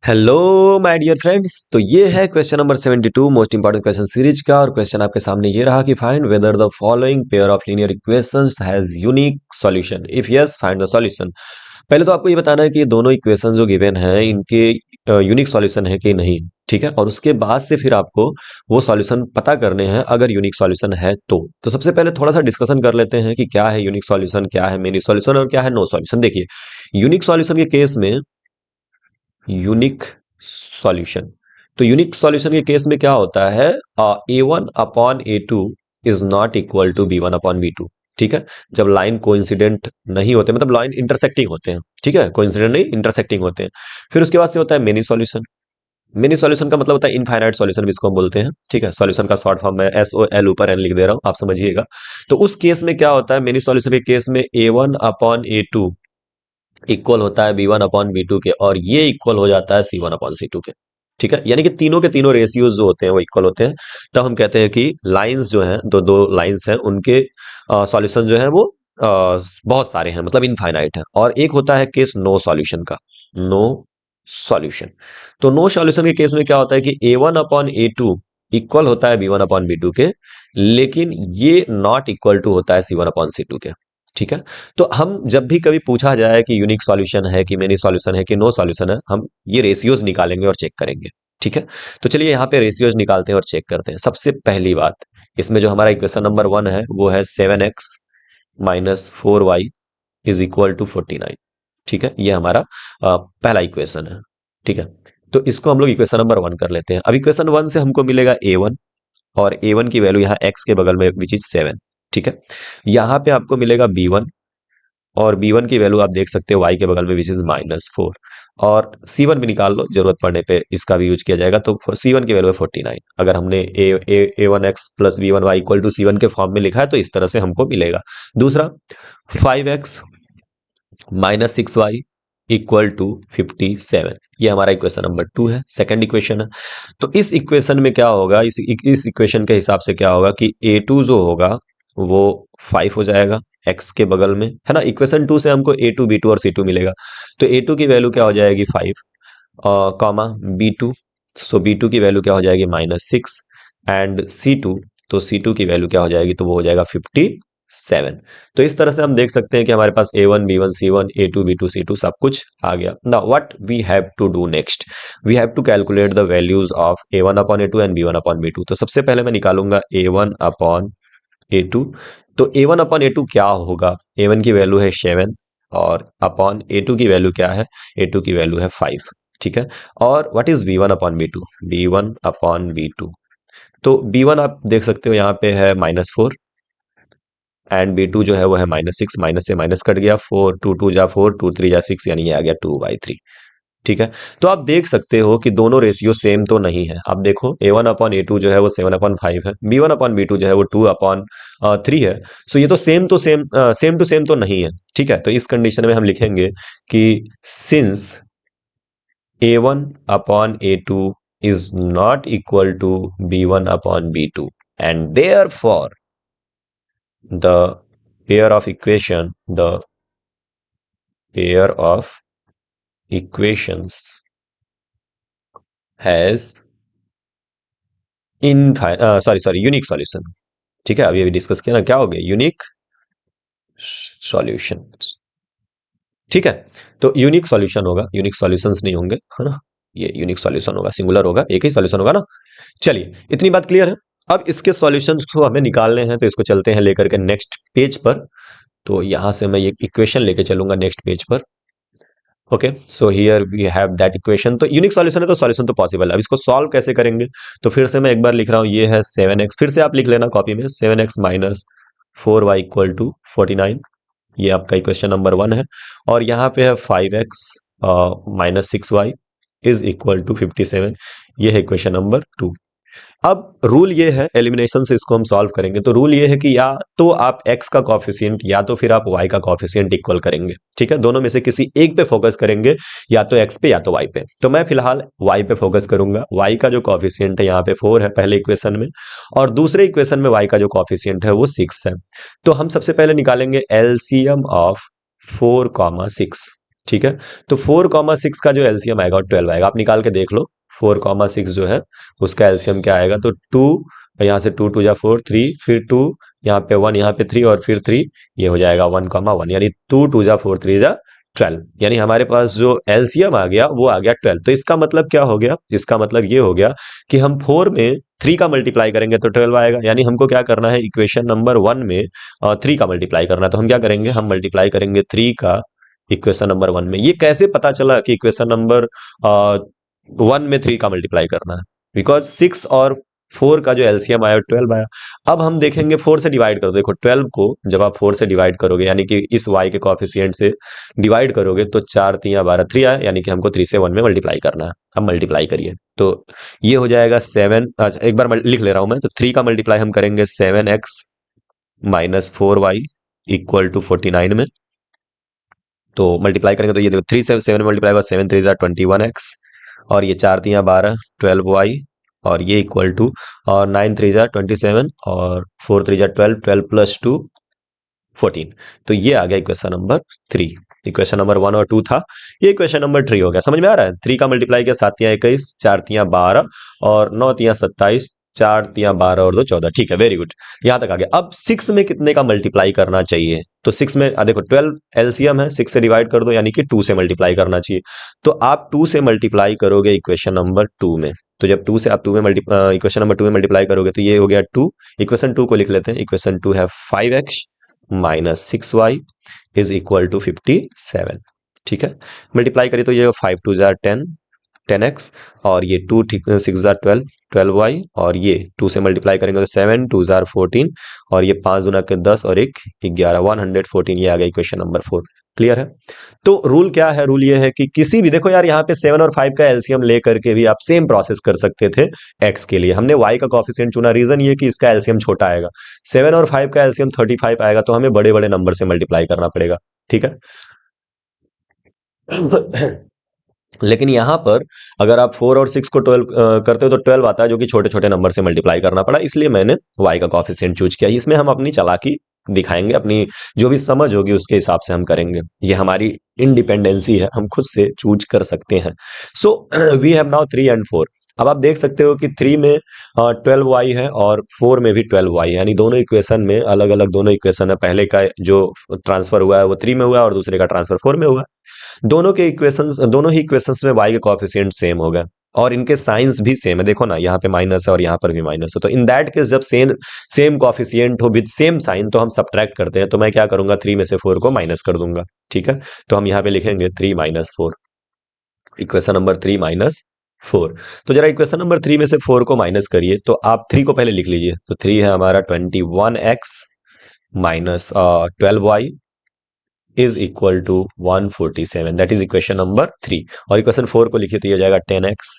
Hello my dear friends. तो ये है question number 72 most important question series का। और क्वेश्चन आपके सामने ये रहा कि find whether the following pair of linear equations has unique solution, if yes find the solution. पहले तो आपको ये बताना है कि ये दोनों इक्वेशन जो गिवन है इनके यूनिक सॉल्यूशन है कि नहीं। ठीक है, और उसके बाद से फिर आपको वो सॉल्यूशन पता करने हैं अगर यूनिक सॉल्यूशन है तो सबसे पहले थोड़ा सा डिस्कशन कर लेते हैं कि क्या है यूनिक सॉल्यूशन, क्या है मेनी सॉल्यूशन और क्या है नो सॉल्यूशन। देखिए, यूनिक सॉल्यूशन के केस में यूनिक सॉल्यूशन, तो यूनिक सॉल्यूशन के केस में क्या होता है, A1/A2 is not equal to B1/B2। ठीक है, जब लाइन कोइंसिडेंट नहीं होते, मतलब लाइन इंटरसेक्टिंग होते हैं। ठीक है, कोइंसिडेंट नहीं, इंटरसेक्टिंग होते हैं। फिर उसके बाद से होता है मेनी सॉल्यूशन। मेनी सॉल्यूशन का मतलब होता है इनफाइनाइट सॉल्यूशन, जिसको हम बोलते हैं। ठीक है, सॉल्यूशन का शॉर्ट फॉर्म में SOL ऊपर एन लिख दे रहा हूं, आप समझिएगा। तो उस केस में क्या होता है, मेनी सॉल्यूशन के केस में A1/A2 इक्वल होता है B1/B2 के, और ये इक्वल हो जाता है C1/C2 के। ठीक है, यानी कि तीनों के तीनों रेशियोज जो होते हैं वो इक्वल होते हैं। तब हम कहते हैं कि लाइंस जो हैं, दो दो लाइंस हैं, उनके सॉल्यूशन जो है वो बहुत सारे हैं, मतलब इनफाइनाइट है। और एक होता है केस नो सॉल्यूशन का, नो सॉल्यूशन। तो नो सॉल्यूशन के केस में क्या होता है कि A1/A2 इक्वल होता है B1/B2 के, लेकिन ये नॉट इक्वल टू होता है C1/C2 के। ठीक है, तो हम जब भी कभी पूछा जाए कि यूनिक सॉल्यूशन है कि मेनी सॉल्यूशन है कि नो सॉल्यूशन है, हम ये रेशियोज निकालेंगे और चेक करेंगे। ठीक है, तो चलिए यहाँ पे रेशियोज निकालते हैं और चेक करते हैं। सबसे पहली बात, इसमें जो हमारा इक्वेशन नंबर 1 है वो है 7x - 4y is equal to 49। ठीक है, ये हमारा पहला इक्वेशन है। ठीक है, तो इसको हम लोग इक्वेशन नंबर 1 कर लेते हैं। अब इक्वेशन 1 से हमको मिलेगा A1, और A1 की वैल्यू यहाँ x के बगल में विच इज 7। ठीक है, यहाँ पे आपको मिलेगा B1, और B1 की वैल्यू आप देख सकते हो y के बगल में विच इज -4। और C1 भी निकाल लो, जरूरत पड़ने पे इसका भी यूज किया जाएगा। तो C1 की वैल्यू है 49। अगर हमने A1x plus B1y equal to C1 के फॉर्म में लिखा है तो इस तरह से हमको मिलेगा। दूसरा, 5x - 6y इक्वल टू 57, ये हमारा इक्वेशन नंबर 2 है, सेकंड इक्वेशन है। तो इस इक्वेशन में क्या होगा, इस इक्वेशन के हिसाब से क्या होगा कि A2 जो होगा वो 5 हो जाएगा x के बगल में, है ना। इक्वेशन 2 से हमको A2 B2 और C2 मिलेगा। तो A2 की वैल्यू क्या हो जाएगी 5, कॉमा B2, सो B2 की वैल्यू क्या हो जाएगी -6, एंड C2, तो C2 की वैल्यू क्या हो जाएगी, तो वो हो जाएगा 57। तो इस तरह से हम देख सकते हैं कि हमारे पास A1 B1 C1 A2 B2 C2 सब कुछ आ गया। Now what we have to do next, we have to calculate the values of A1/A2 and B1/B2। तो सबसे पहले मैं निकालूंगा A1/A2। तो A1/A2 क्या होगा, A1 की वैल्यू है 7, और अपॉन A2 की वैल्यू क्या है, A2 की वैल्यू है 5। ठीक है, और व्हाट इज B1/B2, B1/B2, तो B1 आप देख सकते हो यहाँ पे है -4, एंड B2 जो है वो है -6, माइनस से माइनस कट गया, 4 2 2 जा 4, 2 3 जा 6, यानी ये आ गया 2/3। ठीक है, तो आप देख सकते हो कि दोनों रेशियो सेम तो नहीं है। आप देखो A1/A2 जो है वो 7/5 है, B1/B2 जो है वो 2/3 है। सो ये तो सेम टू सेम तो नहीं है। ठीक है, तो इस कंडीशन में हम लिखेंगे कि since A1/A2 is not equal to B1/B2, and therefore the pair of equations has unique solution. ठीक है, अभी डिस्कस किया ना, क्या हो गया, यूनिक सॉल्यूशन। ठीक है, तो यूनिक सॉल्यूशन होगा, यूनिक सॉल्यूशंस नहीं होंगे, है ना। ये यूनिक सॉल्यूशन होगा, सिंगुलर होगा, एक ही सॉल्यूशन होगा ना। चलिए, इतनी बात क्लियर है। अब इसके सॉल्यूशंस को हमें निकालने हैं, तो इसको चलते हैं लेकर के नेक्स्ट पेज पर। तो यहां से मैं ये इक्वेशन लेके चलूंगा नेक्स्ट पेज पर। Okay, so here we have that equation. तो यूनिक सॉल्यूशन है तो सॉल्यूशन तो पॉसिबल है। अब इसको सॉल्व कैसे करेंगे, तो फिर से मैं एक बार लिख रहा हूं, ये है 7x, फिर से आप लिख लेना कॉपी में, 7x - 4y इक्वल टू 49, ये आपका इक्वेशन नंबर 1 है। और यहाँ पे है 5x - 6y is equal to 57, ये है इक्वेशन नंबर 2। अब रूल ये है, एलिमिनेशन से इसको हम सॉल्व करेंगे, तो रूल ये है कि या तो आप x का कॉफिशिएंट या तो फिर आप y का कॉफिशिएंट इक्वल करेंगे। ठीक है, दोनों में से किसी एक पे फोकस करेंगे, या तो x पे या तो y पे। तो मैं फिलहाल y पे फोकस करूंगा। y का जो कॉफिशिएंट है यहाँ पे 4 है पहले इक्वेशन में, और दूसरे इक्वेशन में y का जो कॉफिशिएंट है वो 6 है। तो हम सबसे पहले निकालेंगे एलसीएम ऑफ 4, 6। ठीक है। तो 4,6 का जो एलसीएम आएगा 12 आएगा, आप निकाल के देख लो। 4,6 जो है उसका एलसीएम क्या आएगा, तो 2, यहाँ से 2 2 जा 4, 3, फिर 2, यहाँ पे 1, यहाँ पे 3 और फिर 3, ये हो जाएगा 1,1, यानी 2 2 जा 4 3 जा 12, यानी हमारे पास जो एलसीएम आ गया वो आ गया 12। तो इसका मतलब क्या हो गया, इसका मतलब ये हो गया कि हम 4 में 3 का मल्टीप्लाई करेंगे तो 12 आएगा, यानी हमको क्या करना है, इक्वेशन नंबर 1 में 3 का मल्टीप्लाई करना है। तो हम क्या करेंगे, हम मल्टीप्लाई करेंगे 3 का इक्वेशन नंबर 1 में। ये कैसे पता चला कि इक्वेशन नंबर 1 में 3 का मल्टीप्लाई करना है, बिकॉज 6 और 4 का जो एलसीएम आया 12 आया। अब हम देखेंगे 4 से डिवाइड करो, देखो 12 को जब आप 4 से डिवाइड करोगे, यानी कि इस y के कोएफिशिएंट से डिवाइड करोगे, तो 4 3 12 3 आया, यानी कि हमको 3 से 1 में मल्टीप्लाई करना है। अब मल्टीप्लाई करिए तो ये हो जाएगा 7। अच्छा एक बार मैं लिख ले रहा हूं मैं, तो 3 का मल्टीप्लाई हम करेंगे 7x minus 4y equal to 49 में। तो मल्टीप्लाई करेंगे तो ये देखो 3 से 7 में मल्टीप्लाई होगा, 7 3 21x, और ये 4 3 12 12y, और ये इक्वल टू, और 9 3 27, और 4 3 12, 12 प्लस 2 14। तो ये आ गया इक्वेशन नंबर 3। इक्वेशन नंबर 1 और 2 था, ये इक्वेशन नंबर 3 हो गया। समझ में आ रहा है, 3 का मल्टीप्लाई किया, 7 3 21, 4 3 12 और 9 3 27, 4 3 12 और 2 14। ठीक है, वेरी गुड, यहां तक आ गया। अब 6 में कितने का मल्टीप्लाई करना चाहिए, तो 6 में देखो 12 एलसीएम है, 6 से डिवाइड कर दो, यानी कि 2 से मल्टीप्लाई करना चाहिए। तो आप 2 से मल्टीप्लाई करोगे इक्वेशन नंबर 2 में, तो जब 2 से आप 2 में इक्वेशन नंबर 2 में मल्टीप्लाई करोगे तो ये हो गया 2। इक्वेशन 2 को लिख लेते हैं, इक्वेशन 2 है 5x minus 6y is equal to 57। ठीक है, मल्टीप्लाई करिए तो ये 5 2 जार 10, 10x, और ये 2 6 जार 12, 12y, और ये 2 से मल्टीप्लाई करेंगे तो 7 2 जार 14, और ये 5 दूना के 10 और 1 11, 114। ये आ गया इक्वेशन नंबर 4। क्लियर है। तो रूल क्या है, रूल ये है कि किसी भी, देखो यार यहाँ पे 7 और 5 का एलसीएम ले करके भी आप सेम प्रोसेस कर सकते थे। x के लिए हमने y का कोएफिशिएंट चुना, रीजन ये कि इसका एलसीएम छोटा आएगा। 7 और 5 का एलसीएम 35 आएगा, तो हमें बड़े बड़े नंबर से मल्टीप्लाई करना पड़ेगा। ठीक है। लेकिन यहां पर अगर आप 4 और 6 को 12 करते हो तो 12 आता है, जो कि छोटे छोटे नंबर से मल्टीप्लाई करना पड़ा, इसलिए मैंने y का कोएफिशिएंट चूज किया। इसमें हम अपनी चालाकी दिखाएंगे, अपनी जो भी समझ होगी उसके हिसाब से हम करेंगे। ये हमारी इंडिपेंडेंसी है, हम खुद से चूज कर सकते हैं। So we have now 3 and 4। अब आप देख सकते हो कि 3 में 12y है और 4 में भी 12y है, यानी दोनों इक्वेशन में अलग अलग दोनों इक्वेशन है। पहले का जो ट्रांसफर हुआ है वो 3 में हुआ है, और दूसरे का ट्रांसफर 4 में हुआ है। दोनों के इक्वेशंस, दोनों ही इक्वेशंस में y के कोएफिशिएंट सेम हो गए, और इनके साइंस भी सेम है। देखो ना, यहाँ पे माइनस है और यहाँ पर भी माइनस है, तो इन दैट केस जब सेम सेम कोएफिशिएंट हो विद सेम साइन, तो हम सब्ट्रैक्ट करते हैं। तो मैं क्या करूंगा, 3 में से 4 को माइनस कर दूंगा। ठीक है, तो हम यहाँ पे लिखेंगे 3 माइनस 4, इक्वेशन नंबर 3 माइनस 4। तो जरा इक्वेशन नंबर 3 में से 4 को माइनस करिए, तो आप 3 को पहले लिख लीजिए। तो 3 है हमारा 21x minus 12y is equal to 147, that is equation number 3। और इक्वेशन 4 को लिखिए तो ये हो जाएगा 10x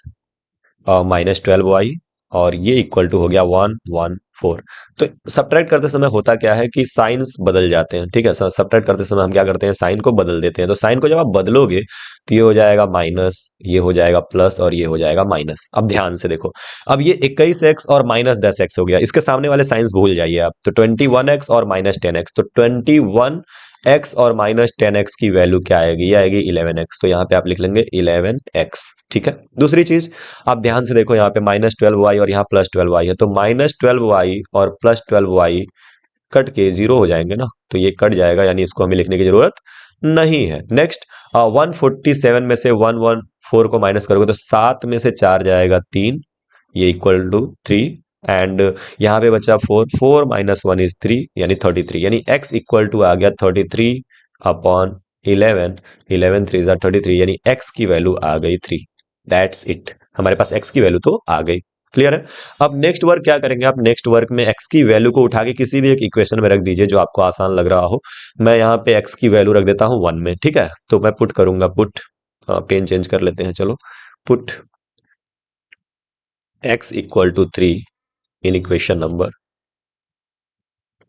माइनस 12y, और ये इक्वल टू हो गया 114। तो सब्ट्रैक्ट करते समय होता क्या है कि साइंस बदल जाते हैं। ठीक है, सब्ट्रैक्ट करते समय हम क्या करते हैं, साइन को बदल देते हैं। तो साइन को जब आप बदलोगे तो ये हो जाएगा माइनस, ये हो जाएगा प्लस, और ये हो जाएगा माइनस। अब ध्यान से देखो, अब ये 21x और माइनस 10x हो गया, इसके सामने वाले साइंस भूल जाइए आप। तो 21x और माइनस 10x, तो 21x और माइनस 10x की वैल्यू क्या आएगी, ये आएगी 11x। तो यहाँ पे आप लिख लेंगे 11x। ठीक है, दूसरी चीज आप ध्यान से देखो, यहाँ पे माइनस 12y और यहाँ प्लस 12y है, तो माइनस 12y और प्लस 12y कट के 0 हो जाएंगे ना, तो ये कट जाएगा, यानी इसको हमें लिखने की जरूरत नहीं है। नेक्स्ट 147 में से 114 को माइनस करोगे तो 7 में से 4 जाएगा 3, ये इक्वल टू 3, एंड यहाँ पे बचा 4, 4 माइनस 1 इज 3, यानी 33, यानी x इक्वल टू आ गया 33 अपॉन 11, 11 3 जार 33, यानी x की वैल्यू आ गई 3। दैट्स इट, हमारे पास x की वैल्यू तो आ गई। क्लियर है। अब नेक्स्ट वर्क क्या करेंगे, आप नेक्स्ट वर्क में x की वैल्यू को उठा के किसी भी एक इक्वेशन में रख दीजिए जो आपको आसान लग रहा हो। मैं यहाँ पे x की वैल्यू रख देता हूँ 1 में। ठीक है, तो मैं पुट करूंगा, पुट, पेन चेंज कर लेते हैं, चलो, put x equal to 3 in equation number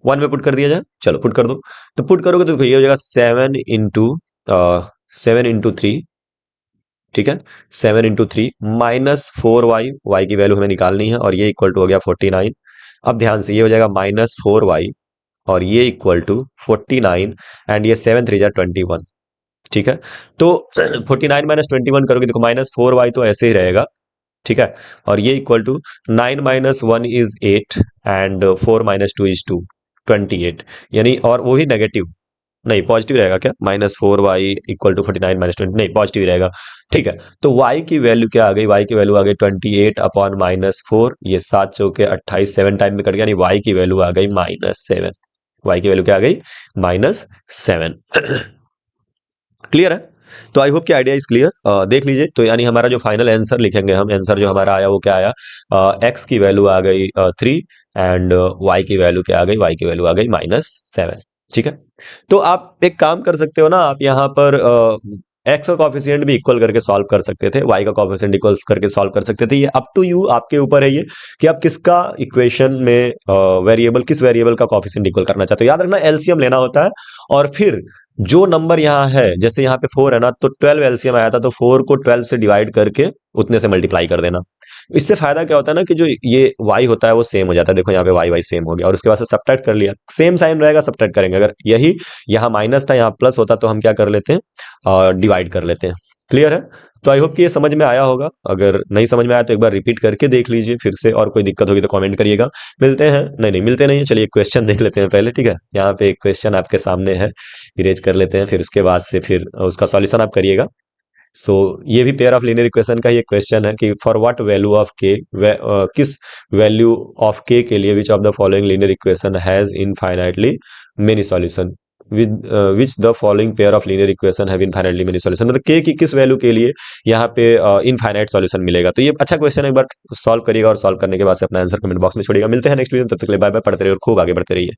1 में पुट कर दिया जाए। चलो पुट कर दो, तो पुट करोगे तो ये हो जाएगा 7 इंटू 3। ठीक है, 7 इंटू 3 माइनस 4y, y की वैल्यू हमें निकालनी है, और ये इक्वल टू हो गया 49। अब ध्यान से, ये हो जाएगा माइनस 4y, और ये इक्वल टू 49, एंड ये 7 3 जा 21। ठीक है। तो 49 माइनस 21 करोगे, देखो -4y तो ऐसे ही रहेगा, ठीक है। और ये equal to 9 minus 1 is 8 and 4 minus 2 is 2, 28, यानी और वो भी नेगेटिव, नहीं पॉजिटिव रहेगा क्या, -4y इक्वल टू 49 माइनस 20, नहीं पॉजिटिव रहेगा, ठीक है। तो y की वैल्यू क्या आ गई, y की वैल्यू आ गई 28 अपॉन -4, ये 7 चौके 28, 7 टाइम में कट गया, यानी y की वैल्यू आ गई -7, y की वैल्यू क्या आ गई -7। क्लियर है। तो आई होप कि आइडिया इज क्लियर। देख लीजिए, तो यानी हमारा जो फाइनल आंसर लिखेंगे हम, आंसर जो हमारा आया वो क्या आया, x की वैल्यू आ गई 3 एंड y की वैल्यू क्या आ गई, y की वैल्यू आ गई -7, ठीक है। तो आप एक काम कर सकते हो ना, आप यहाँ पर x का कॉफिशिएंट भी इक्वल करके सॉल्व कर सकते थे, y का कॉफिशिएंट इक्वल करके सॉल्व कर सकते थे, ये अप टू यू, आपके ऊपर है ये कि आप किसका इक्वेशन में वेरिएबल, किस वेरिएबल का कॉफिशिएंट इक्वल करना चाहते हो। याद रखना एलसीएम लेना होता है, और फिर जो नंबर यहाँ है, जैसे यहाँ पे 4 है ना, तो 12 एलसीएम आया था, तो 4 को 12 से डिवाइड करके उतने से मल्टीप्लाई कर देना। इससे फायदा क्या होता है ना, कि जो ये y होता है वो सेम हो जाता है, देखो यहाँ पे y सेम हो गया, और उसके बाद से सब्ट्रैक्ट कर लिया, सेम साइन रहेगा, सब्ट्रैक्ट करेंगे। अगर यही यहाँ माइनस था, यहाँ प्लस होता, तो हम क्या कर लेते हैं, डिवाइड कर लेते हैं। क्लियर है। तो आई होप कि ये समझ में आया होगा, अगर नहीं समझ में आया तो एक बार रिपीट करके देख लीजिए फिर से, और कोई दिक्कत होगी तो कमेंट करिएगा। मिलते हैं, नहीं नहीं मिलते नहीं है, चलिए क्वेश्चन देख लेते हैं पहले, ठीक है। यहाँ पे एक क्वेश्चन आपके सामने है, इरेज कर लेते हैं, फिर उसके बाद से फिर उसका सॉल्यूशन आप करिएगा। सो ये भी पेयर ऑफ लीनियर इक्वेशन का ये क्वेश्चन है कि फॉर व्हाट वैल्यू ऑफ के, किस वैल्यू ऑफ के लिए which of the following linear equation has infinitely many solution, with which the following pair of linear equation have infinitely many solution, मतलब के की किस वैल्यू के लिए यहाँ पे इनफाइनाइट सॉल्यूशन मिलेगा। तो ये अच्छा क्वेश्चन है, एक बार सॉल्व करिएगा, और सॉल्व करने के बाद से अपना आंसर कमेंट बॉक्स में छोड़िएगा। मिलते हैं नेक्स्ट वीडियो में, तब तक के लिए बाय बाय, पढ़ते रहिए और खूब आगे बढ़ते रहिए।